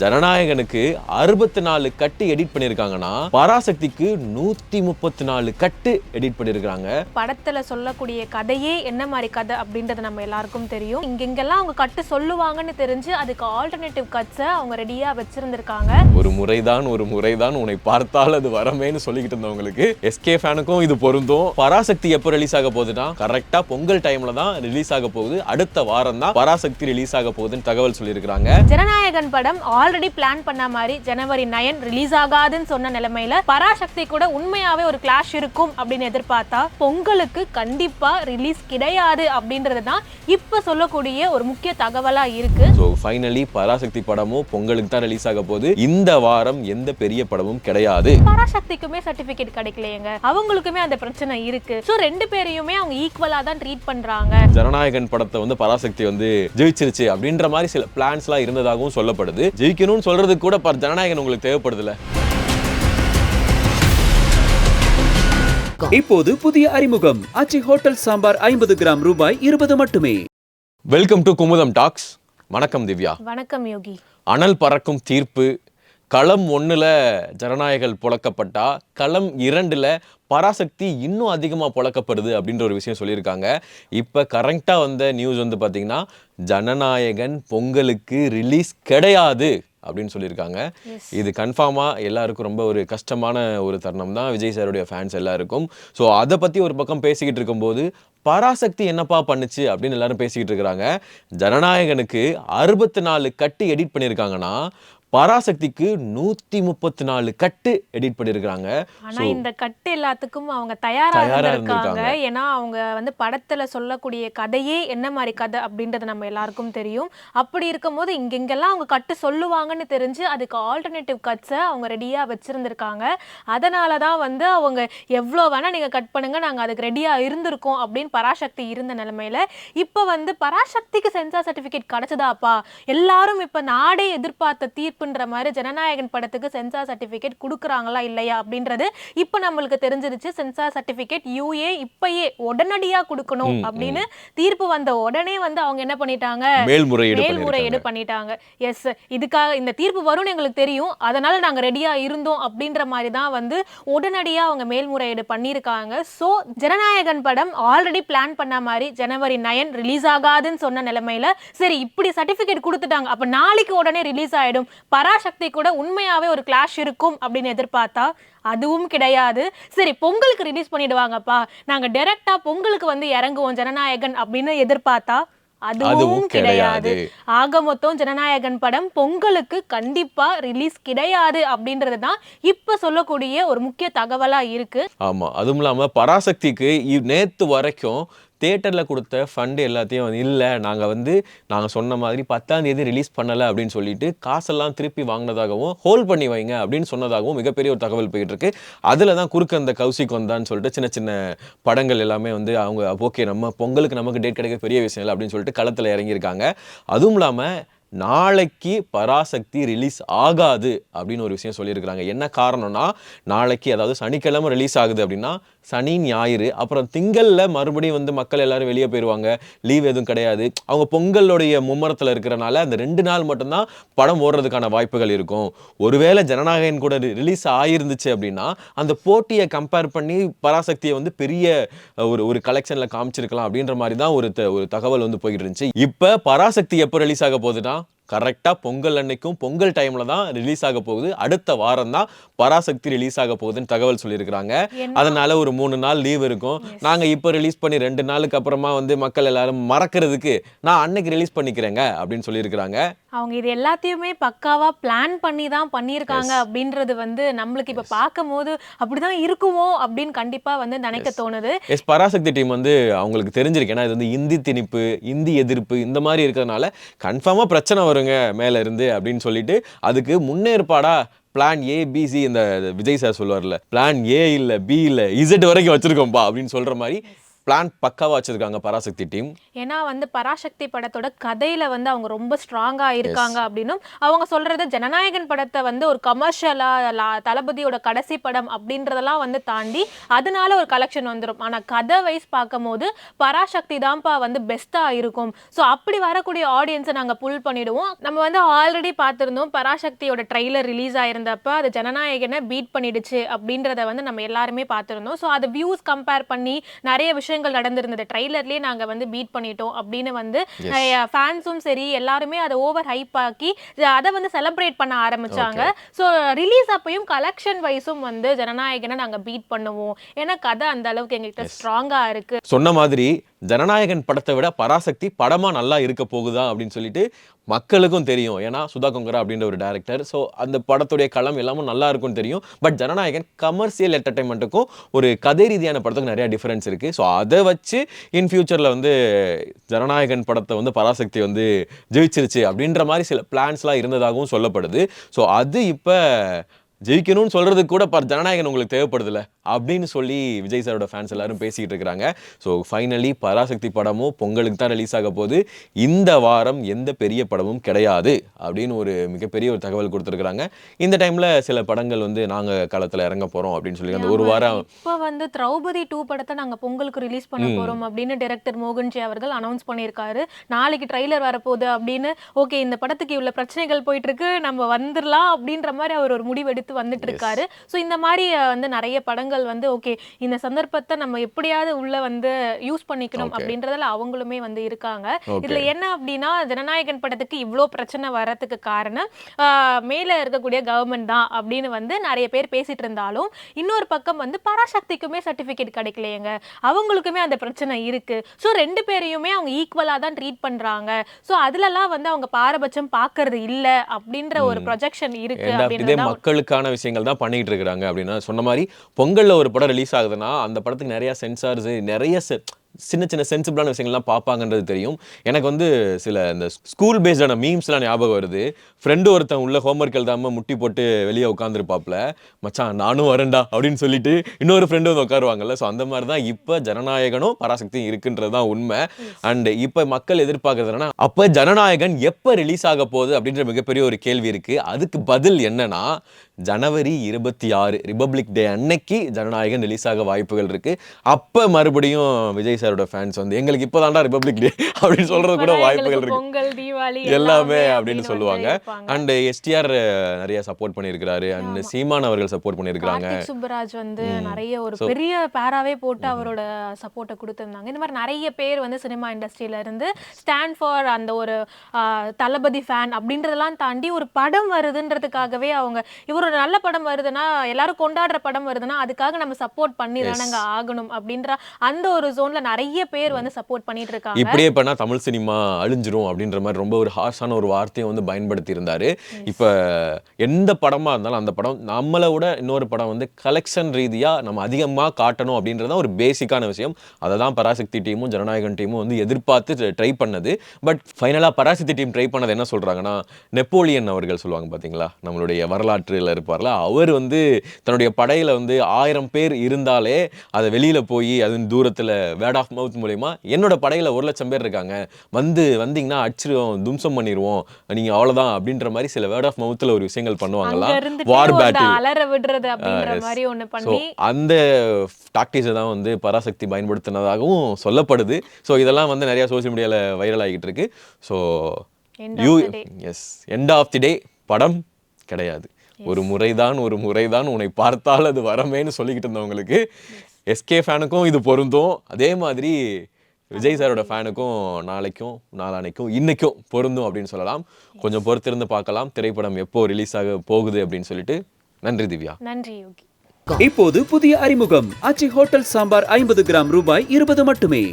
ஜனநாயகனுக்கு 64 கட்டு edit பண்ணிருக்காங்கன்னா பராசக்திக்கு 134 கட்டு edit பண்ணிருக்காங்க. படத்துல சொல்லக்கூடிய கதையே என்ன மாதிரி கதை அப்படின்றது நம்ம எல்லாருக்கும் தெரியும். இங்கெல்லாம் அவங்க கட்டு சொல்லுவாங்கன்னு தெரிஞ்சு அதுக்கு ஆல்டர்னேட்டிவ் கட்ஸை அவங்க ரெடியா வச்சிருந்திருக்காங்க. ஒரு முறைதான் உன்னை பார்த்தால் அது வரமேன்னு சொல்லிக்கிட்டு இருந்தவங்களுக்கு எஸ்கே ஃபேனுக்கும் இது பொருந்தும். பராசக்தி எப்போ ரிலீஸ் ஆக போகுதுன்னா கரெக்டா பொங்கல் டைம்ல தான் ரிலீஸ் ஆக போகுது. அடுத்த வாரம் தான் பராசக்தி ரிலீஸ் ஆக போகுதுன்னு தகவல் சொல்லியிருக்காங்க. ஜனநாயகன் படம் ஆல்ரெடி பிளான் பண்ண மாதிரி ஜனவரி 9 ரிலீஸ் ஆகாதுன்னு சொன்ன நிலைமையில பராசக்தி கூட உண்மையாவே ஒரு கிளாஷ் இருக்கும் அப்படின்னு எதிர்பார்த்தா பொங்கலுக்கு கண்டிப்பா ரிலீஸ் கிடையாது அப்படின்றது தான் இப்ப சொல்லக்கூடிய ஒரு முக்கிய தகவலா இருக்கு. சோ ஃபைனலி பராசக்தி படமும் பொங்கலுக்கு தான் ரிலீஸ் ஆக போகுது. இந்த வாரம் எந்த பெரிய படமும் கிடையாது. பராசக்திக்குமே சர்டிபிகேட் கிடைக்கலையேங்க, அவங்களுக்குமே அந்த பிரச்சனை இருக்கு. சோ ரெண்டு பேரையுமே அவங்க ஈக்குவலா தான் ட்ரீட் பண்றாங்க. ஜனநாயகன் படத்தை பராசக்தி ஜெயிச்சிருச்சு அப்படின்ற மாதிரி சில பிளான்ஸ்லாம் இருந்ததாகவும் சொல்லப்படுது. ஜெயிக்கணும்னு சொல்றதுக்கு கூட ஜனநாயகன் உங்களுக்கு தேவைப்படுதுல. இப்போது புதிய அறிமுகம் ஆச்சி ஹோட்டல் சாம்பார் 50 கிராம் ரூபாய் 20 மட்டுமே. Welcome to Kumudam talks. வணக்கம் திவ்யா. வணக்கம் யோகி. அனல் பறக்கும் தீர்ப்பு. களம் 1ல் ஜனநாயகன் புழக்கப்பட்டா களம் 2ல் பராசக்தி இன்னும் அதிகமாக புழக்கப்படுது அப்படின்ற ஒரு விஷயம் சொல்லியிருக்காங்க. இப்போ கரெக்டாக வந்த நியூஸ் பார்த்தீங்கன்னா ஜனநாயகன் பொங்கலுக்கு ரிலீஸ் கிடையாது அப்படின்னு சொல்லியிருக்காங்க. இது கன்ஃபார்மாக எல்லாருக்கும் ரொம்ப ஒரு கஷ்டமான ஒரு தருணம் தான் விஜய் சாருடைய ஃபேன்ஸ் எல்லாருக்கும். ஸோ அதை பற்றி ஒரு பக்கம் பேசிக்கிட்டு இருக்கும்போது பராசக்தி என்னப்பா பண்ணுச்சு அப்படின்னு எல்லாரும் பேசிக்கிட்டு இருக்கிறாங்க. ஜனநாயகனுக்கு 64 கட்டு எடிட் பண்ணியிருக்காங்கன்னா பராசக்திக்கு 134 கட்டு எடிட் பண்ணிருக்காங்க. ஆனா இந்த கட்டு எல்லாத்துக்கும் அவங்க தயாரா இருந்திருக்காங்க. ஏன்னா அவங்க படத்துல சொல்லக்கூடிய கதையே என்ன மாதிரி கதை அப்படின்றது நம்ம எல்லாருக்கும் தெரியும். அப்படி இருக்கும்போது இங்கெல்லாம் அவங்க கட்டு சொல்லுவாங்கன்னு தெரிஞ்சு அதுக்கு ஆல்டர்னேட்டிவ் கட்ஸை அவங்க ரெடியா வச்சிருந்திருக்காங்க. அதனாலதான் அவங்க எவ்வளோ வேணா நீங்க கட் பண்ணுங்க, நாங்க அதுக்கு ரெடியா இருந்திருக்கோம் அப்படின்னு பராசக்தி இருந்த நிலைமையில இப்ப பராசக்திக்கு சென்சார் சர்டிபிகேட் கிடைச்சதாப்பா, எல்லாரும் இப்ப நாடே எதிர்பார்த்த தீர்ப்புன்ற மாதிரி ஜனநாயகன் படத்துக்கு சென்சார் சர்டிபிகேட் கொடுக்குறாங்களா இல்லையா அப்படின்றது இப்ப நம்மளுக்கு தெரிஞ்சிருச்சு. சென்சார் சர்டிபிகேட் யூஏ இப்பயே உடனடியா கொடுக்கணும் அப்படின்னு தீர்ப்பு வந்த உடனே அவங்க என்ன பண்ணிட்டாங்க, மேல்முறையீடு பண்ணிட்டாங்க. எஸ், இதுக்காக இந்த தீர்ப்பு வரும்னு எங்களுக்கு தெரியும், அதனால நாங்க ரெடியா இருந்தோம் அப்படின்ற மாதிரி தான் உடனடியா அவங்க மேல்முறையீடு பண்ணியிருக்காங்க. ஸோ ஜனநாயகன் படம் ஆல்ரெடி பிளான் பண்ண மாதிரி ஜனவரி 9 ரிலீஸ் ஆகாதுன்னு சொன்ன நிலைமையில சரி இப்படி சர்டிபிகேட் கொடுத்துட்டாங்க, அப்ப நாளைக்கு உடனே ரிலீஸ் ஆயிடும், பராசக்தி கூட உண்மையாவே ஒரு கிளாஷ் இருக்கும் அப்படின்னு எதிர்பார்த்தா அதுவும் கிடையாது. சரி பொங்கலுக்கு ரிலீஸ் பண்ணிடுவாங்கப்பா, நாங்க டைரக்டா பொங்கலுக்கு இறங்குவோம் ஜனநாயகன் அப்படின்னு எதிர்பார்த்தா அதுவும் கிடையாது. ஆக மொத்தம் ஜனநாயகன் படம் பொங்கலுக்கு கண்டிப்பா ரிலீஸ் கிடையாது அப்படின்றது தான் இப்ப சொல்லக்கூடிய ஒரு முக்கிய தகவலா இருக்கு. ஆமா, அதுவும் இல்லாம பராசக்திக்கு நேத்து வரைக்கும் தியேட்டரில் கொடுத்த ஃபண்டு எல்லாத்தையும் இல்லை, நாங்கள் சொன்ன மாதிரி 10ஆம் தேதி ரிலீஸ் பண்ணலை அப்படின்னு சொல்லிட்டு காசெல்லாம் திருப்பி வாங்கினதாகவும் ஹோல்ட் பண்ணி வைங்க அப்படின்னு சொன்னதாகவும் மிகப்பெரிய ஒரு தகவல் போயிட்டு இருக்கு. அதில் தான் குறுக்க அந்த கௌசிக் வந்தான்னு சொல்லிட்டு சின்ன சின்ன படங்கள் எல்லாமே அவங்க ஓகே நம்ம பொங்கலுக்கு நமக்கு டேட் கிடைக்க பெரிய விஷயம் இல்லை அப்படின்னு சொல்லிட்டு களத்தில் இறங்கியிருக்காங்க. அதுவும் இல்லாமல் நாளைக்கு பராசக்தி ரிலீஸ் ஆகாது அப்படின்னு ஒரு விஷயம் சொல்லியிருக்கிறாங்க. என்ன காரணம்னா நாளைக்கு அதாவது சனிக்கிழமை ரிலீஸ் ஆகுது அப்படின்னா சனி ஞாயிறு அப்புறம் திங்கள்ல மறுபடியும் மக்கள் எல்லாரும் வெளியே போயிடுவாங்க, லீவ் எதுவும் கிடையாது. அவங்க பொங்கலுடைய மும்மரத்தில் இருக்கிறனால அந்த 2 நாள் மட்டும்தான் படம் ஓடுறதுக்கான வாய்ப்புகள் இருக்கும். ஒருவேளை ஜனநாயகன் கூட ரிலீஸ் ஆகிருந்துச்சு அப்படின்னா அந்த போட்டியை கம்பேர் பண்ணி பராசக்தியை பெரிய ஒரு கலெக்ஷன்ல காமிச்சிருக்கலாம் அப்படின்ற மாதிரி தான் ஒரு தகவல் போய்கிட்டு இருந்துச்சு. இப்போ பராசக்தி எப்போ ரிலீஸ் ஆக போகுதுன்னா கரெக்டா பொங்கல் அன்னைக்கும் பொங்கல் டைம்ல தான் ரிலீஸ் ஆக போகுது. அடுத்த வாரம் தான் பராசக்தி ரிலீஸ் ஆக போகுதுன்னு தகவல் சொல்லியிருக்காங்க. அதனால ஒரு 3 நாள் லீவ் இருக்கும். நாங்க இப்போ ரிலீஸ் பண்ணி 2 நாளுக்கு அப்புறமா மக்கள் எல்லாரும் மறக்கிறதுக்கு நான் அன்னைக்கு ரிலீஸ் பண்ணிக்கிறேங்க அப்படின்னு சொல்லியிருக்காங்க. அவங்க இது எல்லாத்தையுமே பக்காவா பிளான் பண்ணி தான் பண்ணியிருக்காங்க அப்படின்றது நம்மளுக்கு இப்ப பார்க்கும் போது அப்படிதான் இருக்குமோ அப்படின்னு கண்டிப்பா நினைக்க தோணுது. பராசக்தி டீம் அவங்களுக்கு தெரிஞ்சிருக்கு, ஏன்னா இது இந்தி திணிப்பு, இந்தி எதிர்ப்பு இந்த மாதிரி இருக்கிறதுனால கன்ஃபார்மா பிரச்சனை வருங்க மேல இருந்து அப்படின்னு சொல்லிட்டு அதுக்கு முன்னேற்பாடா பிளான் ஏ பி சி, இந்த விஜய் சார் சொல்லுவார்ல பிளான் ஏ இல்ல பி இல்ல இசட் வரைக்கும் வச்சிருக்கோம்பா அப்படின்னு சொல்ற மாதிரி பிளான் பக்காவா வச்சிருக்காங்க பராசக்தி டீம். ஏன்னா வந்து பராசக்தி படத்தோட கதையில வந்து அவங்க ரொம்ப ஸ்ட்ராங்கா இருக்காங்க அப்படின்னும் அவங்க சொல்றது ஜனநாயகன் படத்தை வந்து ஒரு கமர்ஷியலா தளபதியோட கடைசி படம் அப்படின்றதெல்லாம் வந்து தாண்டி அதனால ஒரு கலெக்ஷன் வந்துடும். ஆனா கதை வைஸ் பார்க்கும் போது பராசக்தி தான்ப்பா வந்து பெஸ்டா இருக்கும். ஸோ அப்படி வரக்கூடிய ஆடியன்ஸை நாங்க புல் பண்ணிடுவோம். நம்ம வந்து ஆல்ரெடி பார்த்திருந்தோம் பராசக்தியோட ட்ரெய்லர் ரிலீஸ் ஆயிருந்தப்ப அது ஜனநாயகனை பீட் பண்ணிடுச்சு அப்படின்றத வந்து நம்ம எல்லாருமே பார்த்திருந்தோம். ஸோ அது வியூஸ் கம்பேர் பண்ணி நிறைய விஷயங்கள் நடந்திருந்தது. ட்ரெய்லர்லயே நாங்க வந்து பீட் பண்ணிட்டோம் அப்படின்னு வந்து ஃபேன்ஸும் சரி எல்லாருமே அதை ஓவர் ஹைப் ஆக்கி அதை வந்து செலிப்ரேட் பண்ண ஆரம்பிச்சாங்க. ஸோ ரிலீஸ் அப்பையும் கலெக்ஷன் வைஸும் வந்து ஜனநாயகனை நாங்க பீட் பண்ணுவோம். ஏன்னா கதை அந்த அளவுக்கு எங்ககிட்ட ஸ்ட்ராங்கா இருக்கு. சொன்ன மாதிரி ஜனநாயகன் படத்தை விட பராசக்தி படமா நல்லா இருக்க போகுதா அப்படின்னு சொல்லிட்டு மக்களுக்கும் தெரியும். ஏன்னா சுதா கொங்கரா அப்படின்ற ஒரு டைரக்டர். ஸோ அந்த படத்துடைய களம் எல்லாமும் நல்லா இருக்கும்னு தெரியும். பட் ஜனநாயகன் கமர்ஷியல் என்டர்டைன்மெண்ட்டுக்கும் ஒரு கதை ரீதியான படத்துக்கும் நிறைய டிஃபரன்ஸ் இருக்கு. ஸோ அதை வச்சு இன் ஃபியூச்சர்ல வந்து ஜனநாயகன் படத்தை வந்து பராசக்தி வந்து ஜெயிச்சிருச்சு அப்படின்ற மாதிரி சில பிளான்ஸ்லாம் இருந்ததாகவும் சொல்லப்படுது. ஸோ அது இப்போ ஜெயிக்கணும்னு சொல்றதுக்கு கூட ஜனநாயகன் உங்களுக்கு தேவைப்படுதுல்ல அப்படின்னு சொல்லி விஜய் சாரோட ஃபேன்ஸ் எல்லாரும் பேசிக்கிட்டு இருக்கிறாங்க. ஸோ ஃபைனலி பராசக்தி படமும் பொங்கலுக்கு தான் ரிலீஸ் ஆக போகுது. இந்த வாரம் எந்த பெரிய படமும் கிடையாது அப்படின்னு ஒரு மிகப்பெரிய ஒரு தகவல் கொடுத்துருக்காங்க. இந்த டைம்ல சில படங்கள் வந்து நாங்க களத்துல இறங்க போறோம் அப்படின்னு சொல்லி அந்த ஒரு வாரம் இப்போ வந்து திரௌபதி 2 படத்தை நாங்க பொங்கலுக்கு ரிலீஸ் பண்ண போறோம் அப்படின்னு டைரக்டர் மோகன்ஜி அவர்கள் அனௌன்ஸ் பண்ணியிருக்காரு. நாளைக்கு ட்ரெய்லர் வரப்போகுது அப்படின்னு. ஓகே இந்த படத்துக்கு இவ்வளவு பிரச்சனைகள் போயிட்டு இருக்கு, நம்ம வந்துடலாம் அப்படின்ற மாதிரி அவர் ஒரு முடிவெடுத்து வந்துட்டு இருக்காரு. ஸோ இந்த மாதிரி வந்து நிறைய படங்கள் வந்து ஓகே இந்த சந்தர்ப்பத்தை நம்ம எப்படியாவது உள்ள வந்து யூஸ் பண்ணிக்கணும் அப்படின்றதுல அவங்களுமே வந்து இருக்காங்க. இதுல என்ன அப்படின்னா ஜனநாயகன் படத்துக்கு இவ்வளோ பிரச்சனை வர்றதுக்கு காரணம் மேல இருக்கக்கூடிய கவர்மெண்ட் தான் அப்படின்னு வந்து நிறைய பேர் பேசிட்டு இருந்தாலும் இன்னொரு பக்கம் வந்து பராசக்திக்குமே சர்டிபிகேட் கிடைக்கலையேங்க, அவங்களுக்குமே அந்த பிரச்சனை இருக்கு. ஸோ ரெண்டு பேரையுமே அவங்க ஈக்குவலா தான் ட்ரீட் பண்றாங்க. ஸோ அதுலலாம் வந்து அவங்க பாரபட்சம் பார்க்கறது இல்ல அப்படின்ற ஒரு ப்ரொஜெக்ஷன் இருக்கு. இதே மக்களுக்கான விஷயங்கள் தான் பண்ணிட்டு இருக்காங்க. அப்படின்னா சொன்ன மாதிரி பொங்கல்ல ஒரு படம் ரிலீஸ் ஆகுதுன்னா அந்த படத்துக்கு நிறைய சென்சார்ஸ் நிறைய சின்ன சின்ன சென்சிபிளான விஷயங்கள்லாம் பார்ப்பாங்கன்றது தெரியும். எனக்கு வந்து சில இந்த ஸ்கூல் பேஸ்டான மீம்ஸ்லாம் ஞாபகம் வருது. ஃப்ரெண்டு ஒருத்தன் உள்ள ஹோம்ஒர்க் எழுதாமல் முட்டி போட்டு வெளியே உட்காந்துருப்பாப்ல, மச்சான் நானும் வரேன்டா அப்படின்னு சொல்லிட்டு இன்னொரு ஃப்ரெண்டு வந்து உட்காருவாங்கல்ல. ஸோ அந்த மாதிரி தான் இப்போ ஜனநாயகனும் பராசக்தியும் இருக்குன்றது தான் உண்மை. அண்ட் இப்போ மக்கள் எதிர்பார்க்கறதுனா அப்போ ஜனநாயகன் எப்போ ரிலீஸ் ஆக போகுது அப்படின்ற மிகப்பெரிய ஒரு கேள்வி இருக்குது. அதுக்கு பதில் என்னன்னா ஜனவரி 26 ரிபப்ளிக் டே அன்னைக்கு ஜனநாயகன் ரிலீஸ் ஆக வாய்ப்புகள் இருக்கு. அப்போ மறுபடியும் விஜய் சாரோட ஃபேன்ஸ் வந்து எங்களுக்கு இப்போதான்டா ரிபப்ளிக் டே அப்படின்னு சொல்றது கூட வாய்ப்புகள் இருக்கு, பொங்கல் தீபாவளி எல்லாமே அப்படின்னு சொல்லுவாங்க. அண்ட் எஸ்டிஆர் நிறைய சப்போர்ட் பண்ணியிருக்கிறாரு. அண்ட் சீமான் அவர்கள் சப்போர்ட் பண்ணியிருக்காங்க. சுப்பராஜ் வந்து நிறைய ஒரு பெரிய பேராவே போட்டு அவரோட சப்போர்ட்டை கொடுத்திருந்தாங்க. இந்த மாதிரி நிறைய பேர் வந்து சினிமா இண்டஸ்ட்ரியில இருந்து ஸ்டாண்ட் ஃபார் அந்த ஒரு தளபதி ஃபேன் அப்படின்றதெல்லாம் தாண்டி ஒரு படம் வருதுன்றதுக்காகவே அவங்க இவர் ஒரு நல்ல படம் வருதுன்னா எல்லாரும் கொண்டாடுற படம் வருதுன்னா அதுக்காக நம்ம சப்போர்ட் பண்ணி தானங்க ஆகணும் அப்படின்ற அந்த ஒரு ஜோன்ல நிறைய பேர் வந்து சப்போர்ட் பண்ணிட்டு இருக்காங்க. இப்படியே பண்ணா தமிழ் சினிமா அழிஞ்சிரும் அப்படின்ற மாதிரி ரொம்ப ஒரு ஹார்ஷான ஒரு வார்த்தையை வந்து பயன்படுத்தி இருந்தாரு. இப்ப எந்த படமா இருந்தாலும் அந்த படம் நம்மளை விட இன்னொரு படம் வந்து கலெக்ஷன் ரீதியா நம்ம அதிகமா காட்டணும் அப்படின்றத ஒரு பேசிக்கான விஷயம். அதை தான் பராசக்தி டீமும் ஜனநாயகன் டீமும் வந்து எதிர்பார்த்து ட்ரை பண்ணது. பட் ஃபைனலா பராசக்தி டீம் ட்ரை பண்ணது என்ன சொல்றாங்கன்னா, நெப்போலியன் அவர்கள் சொல்லுவாங்க பாத்தீங்களா, நம்மளுடைய வரலாற்றில் இருப்பார்ல, அவர் வந்து தன்னுடைய படையில வந்து 1000 பேர் இருந்தாலே அதை வெளியில போய் அது தூரத்துல வேர்ட் ஆஃப் மவுத் மூலமா என்னோட படையில 1,00,000 பேர் இருக்காங்க, வந்தீங்கன்னா அடிச்சிருவோம், தும்சம் பண்ணிடுவோம், நீங்க அவ்வளவுதான் அப்படின்ற மாதிரி சில வேர்ட் ஆஃப் மவுத்ல ஒரு விஷயங்கள் பண்ணுவாங்களாம். வார் பேட்டில் அலற விடுறது அப்படின்ற மாதிரி ஒன்னு பண்ணி அந்த டாக்டிக்ஸை தான் வந்து பராசக்தி பயன்படுத்தினதாகவும் சொல்லப்படுது. ஸோ இதெல்லாம் வந்து நிறைய சோசியல் மீடியால வைரல் ஆகிட்டு இருக்கு. ஸோ எண்ட் ஆஃப் தி டே படம் கிடையாது, ஒரு முறைதான் உன்னை பார்த்தால் அது வரமேன்னு சொல்லிக்கிட்டு இருந்தவங்களுக்கு எஸ்கே ஃபேனுக்கும் இது பொருந்தும். அதே மாதிரி விஜய் சாரோட ஃபேனுக்கும் நாளைக்கும் நாளானைக்கும் இன்னைக்கும் பொருந்தும் அப்படின்னு சொல்லலாம். கொஞ்சம் பொறுத்திருந்து பார்க்கலாம் திரைப்படம் எப்போ ரிலீஸ் ஆக போகுது அப்படின்னு சொல்லிட்டு. நன்றி திவ்யா. நன்றி யோகி. இப்போது புதிய அறிமுகம் ஆச்சி ஹோட்டல் சாம்பார் 50 கிராம் ரூபாய் 20 மட்டுமே.